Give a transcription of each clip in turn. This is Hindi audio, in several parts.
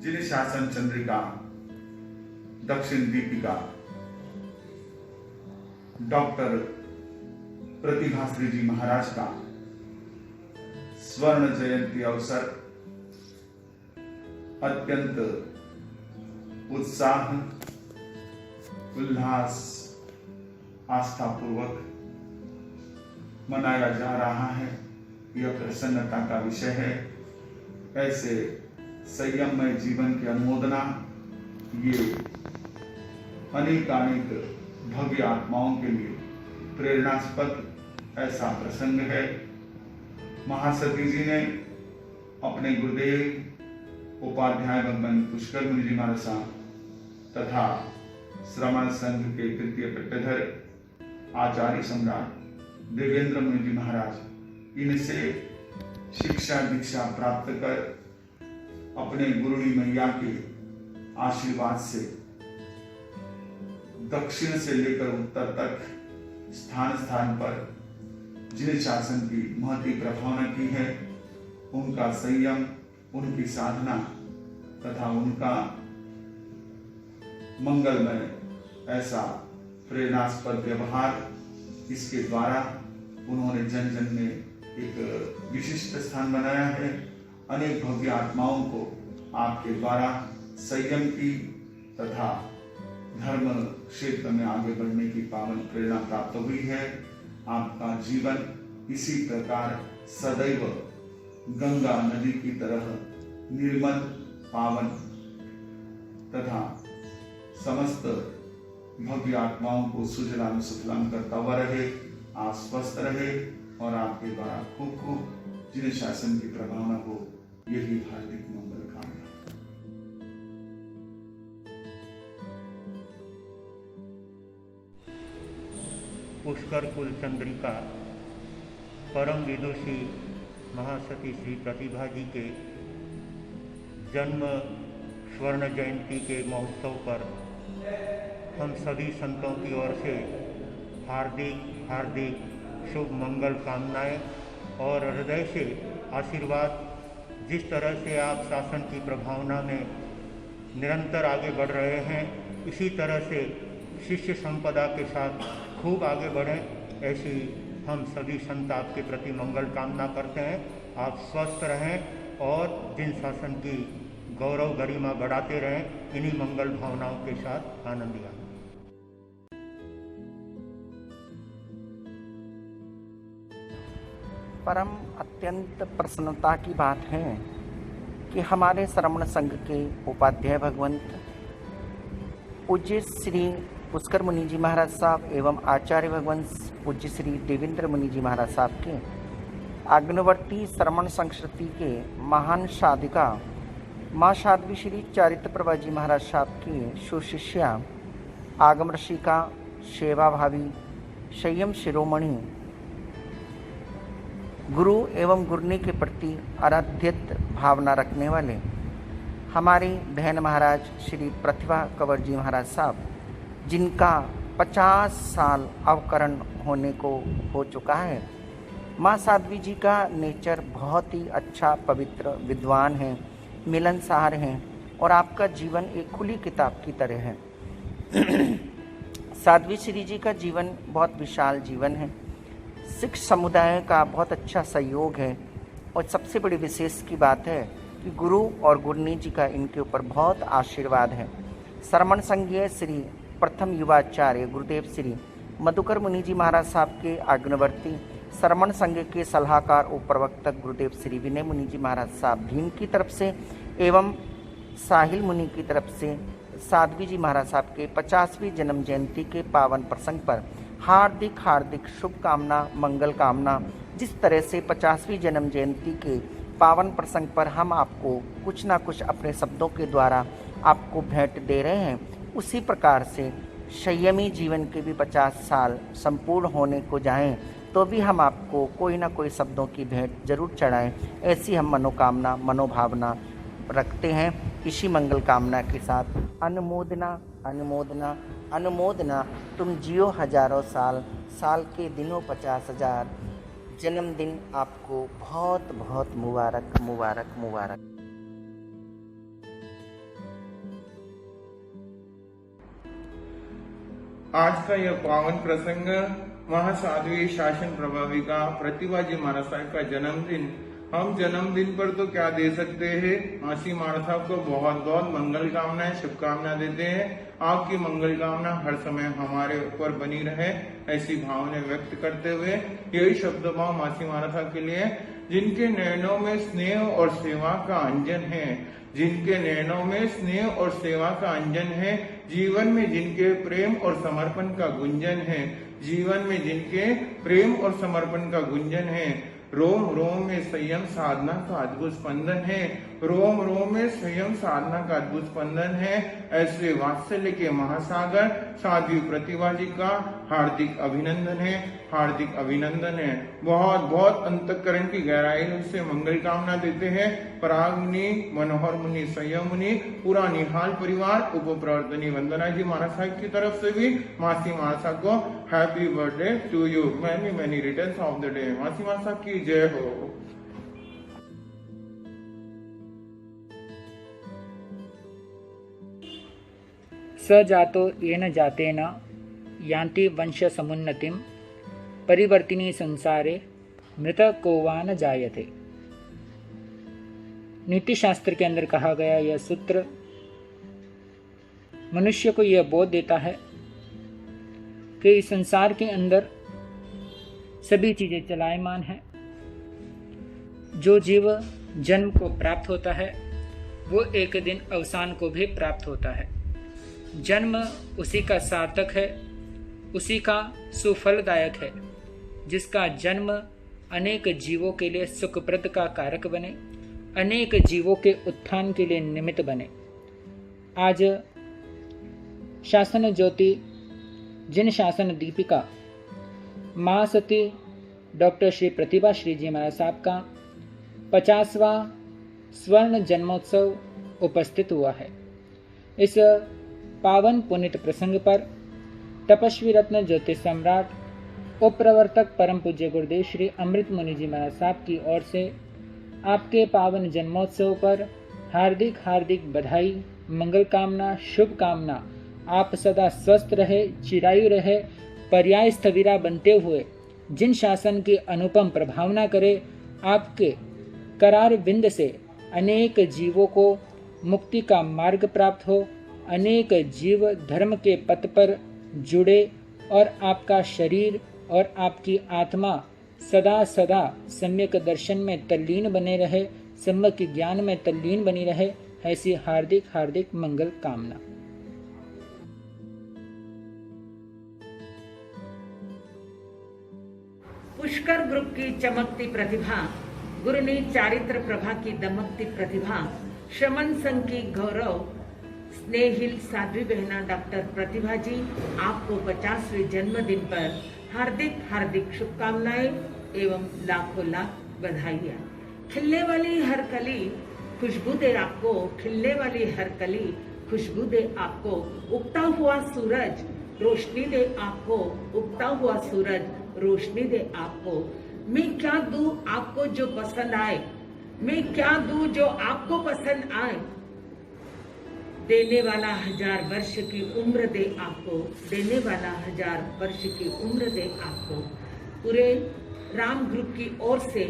जिन शासन चंद्रिका, दक्षिण दीपिका, डॉक्टर प्रतिभाश्री जी महाराज का स्वर्ण जयंती अवसर अत्यंत उत्साह, उल्लास, आस्था पूर्वक मनाया जा रहा है। यह प्रसन्नता का विषय है। ऐसे संयममय जीवन की अनुमोदना ये अनेकानेक भव्य आत्माओं के लिए प्रेरणास्पद ऐसा प्रसंग है। महासती जी ने अपने गुरुदेव उपाध्याय भगवान पुष्कर मुनि जी महाराज साहब तथा श्रमण संघ के तृतीय पट्टेधर आचार्य सम्राट देवेंद्र मुनि जी महाराज, इनसे शिक्षा दीक्षा प्राप्त कर अपने गुरुणी मैया के आशीर्वाद से दक्षिण से लेकर उत्तर तक स्थान स्थान पर जिन शासन की महती प्रभावना की है, उनका संयम, उनकी साधना तथा उनका मंगलमय ऐसा प्रेरणास्पद व्यवहार, इसके द्वारा उन्होंने जन जन में एक विशिष्ट स्थान बनाया है। अनेक भव्य आत्माओं को आपके द्वारा संयम की तथा धर्म क्षेत्र में आगे बढ़ने की पावन प्रेरणा प्राप्त हुई है। आपका जीवन इसी प्रकार सदैव गंगा नदी की तरह निर्मल, पावन तथा समस्त भव्य आत्माओं को सुजलाम सुफलाम करता हुआ रहे। आप स्वस्थ रहे और आपके द्वारा खूब खूब जिन शासन की प्रभावना हो, यही हार्दिक मंगल कामना। पुष्कर कुल चंद्रिका परम विदुषी महासती श्री प्रतिभा जी के जन्म स्वर्ण जयंती के महोत्सव पर हम सभी संतों की ओर से हार्दिक हार्दिक शुभ मंगल कामनाएं और हृदय से आशीर्वाद। जिस तरह से आप शासन की प्रभावना में निरंतर आगे बढ़ रहे हैं, इसी तरह से शिष्य संपदा के साथ खूब आगे बढ़ें, ऐसी हम सभी संत आपके प्रति मंगल कामना करते हैं। आप स्वस्थ रहें और जिन शासन की गौरव गरिमा बढ़ाते रहें, इन्हीं मंगल भावनाओं के साथ आनंदिया। परम अत्यंत प्रसन्नता की बात है कि हमारे श्रमण संघ के उपाध्याय भगवंत पूज्य श्री पुष्कर मुनि जी महाराज साहब एवं आचार्य भगवंत पूज्य श्री देवेंद्र मुनि जी महाराज साहब के आग्नवर्ती श्रमण संस्कृति के महान साधिका माँ साध्वी श्री चारित्र प्रभा जी महाराज साहब की सुशिष्या, आगम ऋषिका, सेवा भावी, संयम शिरोमणि, गुरु एवं गुरनी के प्रति आराध्यत भावना रखने वाले हमारे बहन महाराज श्री प्रतिभा कंवर जी महाराज साहब, जिनका 50 साल अवकरण होने को हो चुका है। माँ साध्वी जी का नेचर बहुत ही अच्छा, पवित्र, विद्वान है, मिलनसार हैं और आपका जीवन एक खुली किताब की तरह है। साध्वी श्री जी का जीवन बहुत विशाल जीवन है। सिख समुदाय का बहुत अच्छा सहयोग है और सबसे बड़ी विशेष की बात है कि गुरु और गुरनी जी का इनके ऊपर बहुत आशीर्वाद है। श्रमण संघीय श्री प्रथम युवाचार्य गुरुदेव श्री मधुकर मुनि जी महाराज साहब के आज्ञावर्ती श्रमण संघ के सलाहकार और प्रवक्तक गुरुदेव श्री विनय मुनि जी महाराज साहब भीम की तरफ से एवं साहिल मुनि की तरफ से साध्वी जी महाराज साहब के 50वीं जन्म जयंती के पावन प्रसंग पर हार्दिक हार्दिक शुभकामना, मंगल कामना। जिस तरह से 50वीं जन्म जयंती के पावन प्रसंग पर हम आपको कुछ ना कुछ अपने शब्दों के द्वारा आपको भेंट दे रहे हैं, उसी प्रकार से संयमी जीवन के भी 50 साल संपूर्ण होने को जाएं तो भी हम आपको कोई ना कोई शब्दों की भेंट जरूर चढ़ाएं, ऐसी हम मनोकामना, मनोभावना रखते हैं। इसी मंगल कामना के साथ अनुमोदना अनुमोदना अनुमोदना। तुम जियो हजारों साल, साल के दिनों 50,000। जन्मदिन आपको बहुत बहुत मुबारक मुबारक मुबारक। आज का यह पावन प्रसंग महासाध्वी शासन प्रभाविका प्रतिभा जी महाराज साहब का जन्मदिन। हम जन्मदिन पर तो क्या दे सकते हैं, मासी महाराज साहब को बहुत बहुत मंगल कामनाएं, शुभकामनाएं देते हैं। आपकी मंगल कामना हर समय हमारे ऊपर बनी रहे, ऐसी भावना व्यक्त करते हुए यही शब्द भाव मासी महाराज साहब के लिए, जिनके नयनों में स्नेह और सेवा का अंजन है, जिनके नयनों में स्नेह और सेवा का अंजन है, जीवन में जिनके प्रेम और समर्पण का गुंजन है, जीवन में जिनके प्रेम और समर्पण का गुंजन है। रोम रोम में संयम साधना का अद्भुत स्पंदन है, रोम रोम में संयम साधना का अद्भुत स्पंदन है। ऐसे वात्सल्य के महासागर साध्वी प्रतिभा जी का हार्दिक अभिनंदन है, हार्दिक अभिनंदन है। बहुत बहुत अंतःकरण की गहराई से मंगल कामना देते हैं। पराग मुनि, मनोहर मुनि, संयम मुनि, पूरा निहाल परिवार, उप प्रवर्तनी वंदना जी महाराज साहब की तरफ से भी मासी महाराज साहब को happy birthday to you, many many returns of the day. मासी महाराज साहब की जय हो। स जातो येन जातेन यान्ति वंश समुन्नतिम परिवर्तिनी संसारे मृत को वा न जायते। नीति शास्त्र के अंदर कहा गया यह सूत्र मनुष्य को यह बोध देता है कि इस संसार के अंदर सभी चीजें चलायमान हैं। जो जीव जन्म को प्राप्त होता है वो एक दिन अवसान को भी प्राप्त होता है। जन्म उसी का सार्थक है, उसी का सुफलदायक है जिसका जन्म अनेक जीवों के लिए सुखप्रद का कारक बने, अनेक जीवों के उत्थान के लिए निमित्त बने। आज शासन ज्योति जिन शासन दीपिका माँ सती डॉक्टर श्री प्रतिभा श्री जी महाराज साहब का 50वां स्वर्ण जन्मोत्सव उपस्थित हुआ है। इस पावन पुनित प्रसंग पर तपस्वी रत्न ज्योतिष सम्राट उप प्रवर्तक परम पूज्य गुरुदेव श्री अमृत मुनि जी महाराज साहब की ओर से आपके पावन जन्मोत्सव पर हार्दिक हार्दिक बधाई, मंगल कामना, शुभ कामना। आप सदा स्वस्थ रहे, चिरायु रहे, पर्याय स्थविरा बनते हुए जिन शासन की अनुपम प्रभावना करे, आपके करार बिंद से अनेक जीवों को मुक्ति का मार्ग प्राप्त हो, अनेक जीव धर्म के पथ पर जुड़े और आपका शरीर और आपकी आत्मा सदा सदा सम्यक दर्शन में तल्लीन बने रहे, सम्यक ज्ञान में तल्लीन बनी रहे, ऐसी हार्दिक हार्दिक मंगल कामना। पुष्कर ग्रुप की चमकती प्रतिभा, गुरुनी चारित्र प्रभा की दमकती प्रतिभा, श्रमण संघ की गौरव स्नेहिल साध्वी बहना डॉक्टर प्रतिभा जी, आपको 50वें जन्मदिन पर हार्दिक हार्दिक शुभकामनाएं एवं लाखों लाख बधाइयाँ। खिलने वाली हर कली खुशबू दे आपको, खिलने वाली हर कली खुशबू दे आपको, उगता हुआ सूरज रोशनी दे आपको, उगता हुआ सूरज रोशनी दे आपको। मैं क्या दूं आपको जो पसंद आए, मैं क्या दूं जो आपको पसंद आए। देने वाला 1000 वर्ष की उम्र दे आपको, देने वाला 1000 वर्ष की उम्र दे आपको। पूरे राम ग्रुप की ओर से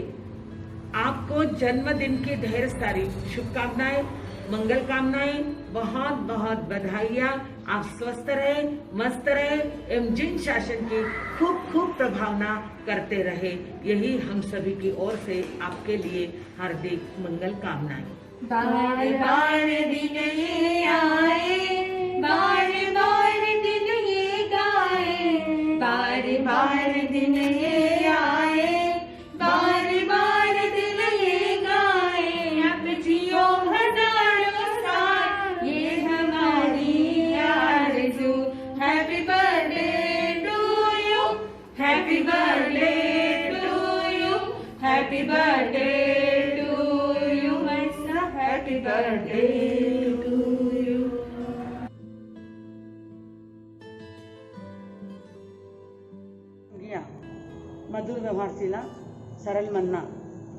आपको जन्मदिन की ढेर सारी शुभकामनाएं, मंगल कामनाएं, बहुत बहुत बधाइयाँ। आप स्वस्थ रहे, मस्त रहे एवं जिन शासन की खूब खूब प्रभावना करते रहे, यही हम सभी की ओर से आपके लिए हार्दिक मंगल कामनाएं। बार बार दिन ये आए, बार बार दिन ये गाए, बार बार दिन ये आए, बार बार दिन ये गाए। अब जियो हजारों साल, ये हमारी आरज़ू। Happy birthday to you, happy birthday to you, happy birthday Happy birthday to you. मधुर व्यवहारशीला, सरल मन्ना,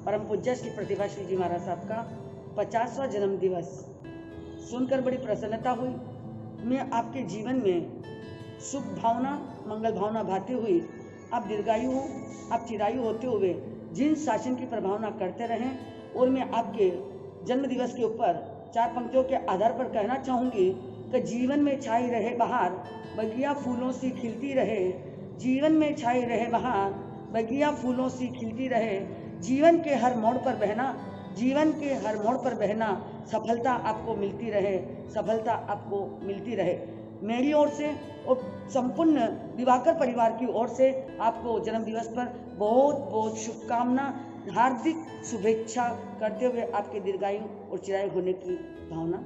परम पूज्य श्री प्रतिभा श्री जी महाराज साहब का 50वां जन्म दिवस सुनकर बड़ी प्रसन्नता हुई। मैं आपके जीवन में शुभ भावना, मंगल भावना भाते हुए आप दीर्घायु हो, आप चिरायु होते हुए जिन शासन की प्रभावना करते रहें। और मैं आपके जन्म दिवस के ऊपर 4 पंक्तियों के आधार पर कहना चाहूँगी कि जीवन में छाई रहे बहार, बगिया फूलों से खिलती रहे। जीवन में छाई रहे बहार, बगिया फूलों से खिलती रहे। जीवन के हर मोड़ पर बहना, जीवन के हर मोड़ पर बहना, सफलता आपको मिलती रहे, सफलता आपको मिलती रहे। मेरी ओर से और संपूर्ण दिवाकर परिवार की ओर से आपको जन्म दिवस पर बहुत बहुत शुभकामना, हार्दिक शुभेच्छा करते हुए आपके दीर्घायु और चिरायु होने की भावना